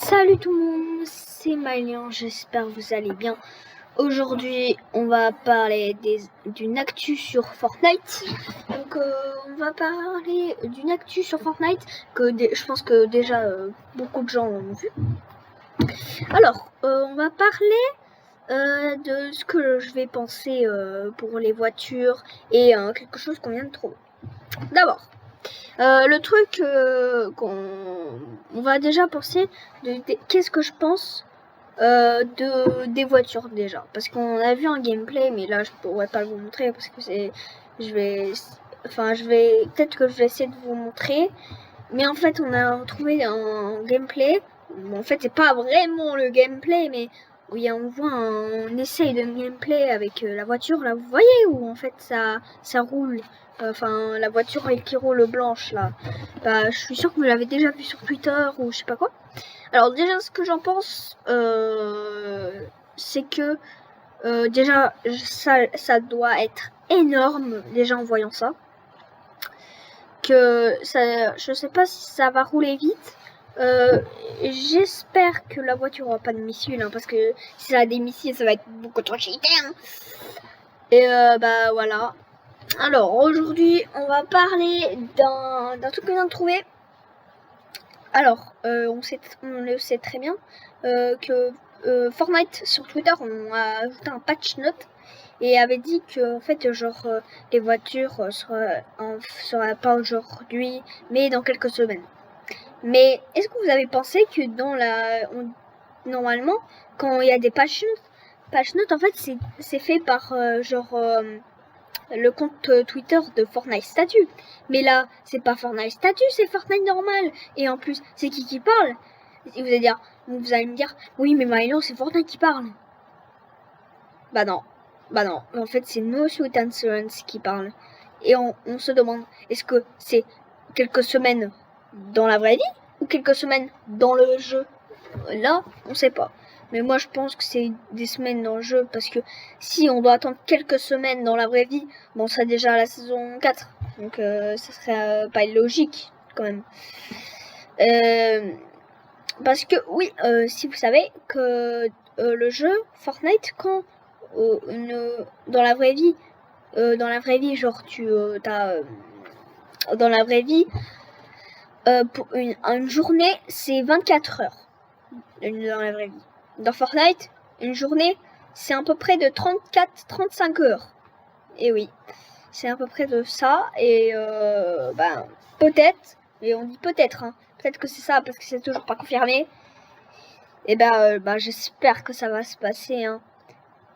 Salut tout le monde, c'est Maëlian, j'espère que vous allez bien. Aujourd'hui, on va parler d'une actu sur Fortnite. Donc, on va parler d'une actu sur Fortnite que je pense que déjà beaucoup de gens l'ont vu. Alors, on va parler de ce que je vais penser pour les voitures et quelque chose qu'on vient de trouver. D'abord, le truc qu'on va déjà penser qu'est-ce que je pense des voitures déjà, parce qu'on a vu un gameplay, mais là je pourrais pas vous montrer parce que peut-être que je vais essayer de vous montrer, mais en fait on a trouvé un gameplay. En fait c'est pas vraiment le gameplay, mais oui, on voit un essai de gameplay avec la voiture là, vous voyez, où en fait ça roule. Enfin, la voiture qui roule blanche là. Bah, je suis sûre que vous l'avez déjà vu sur Twitter ou je sais pas quoi. Alors déjà, ce que j'en pense, c'est que déjà ça doit être énorme déjà en voyant ça. Je sais pas si ça va rouler vite. J'espère que la voiture aura pas de missiles, hein, parce que si ça a des missiles, ça va être beaucoup trop cheaté. Hein. Et bah voilà. Alors aujourd'hui, on va parler d'un truc que vient de trouver. Alors, on le sait très bien que Fortnite sur Twitter, on a ajouté un patch note et avait dit que en fait, genre les voitures seraient pas aujourd'hui, mais dans quelques semaines. Mais est-ce que vous avez pensé que normalement, quand il y a des patch notes, en fait, c'est fait par le compte Twitter de Fortnite Statut. Mais là, c'est pas Fortnite Statut, c'est Fortnite normal. Et en plus, c'est qui parle? Et vous allez me dire, oui, mais Milo, c'est Fortnite qui parle. Bah non. En fait, c'est No Sweet Insurance qui parle. Et on se demande, est-ce que c'est quelques semaines dans la vraie vie ou quelques semaines dans le jeu? Là, on sait pas. Mais moi, je pense que c'est des semaines dans le jeu, parce que si on doit attendre quelques semaines dans la vraie vie, bon, on serait déjà à la saison 4. Donc, ça serait pas illogique, quand même. Parce que, oui, si vous savez que le jeu Fortnite, quand dans la vraie vie, genre, dans la vraie vie, pour une journée, c'est 24 heures dans la vraie vie. Dans Fortnite, une journée, c'est à peu près de 34-35 heures. Et oui, c'est à peu près de ça. Et peut-être, mais on dit peut-être, hein, peut-être que c'est ça parce que c'est toujours pas confirmé. Et j'espère que ça va se passer. Hein.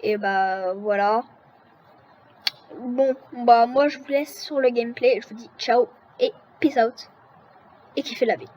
Et voilà. Bon, moi je vous laisse sur le gameplay. Je vous dis ciao et peace out. Et kiffez la vie.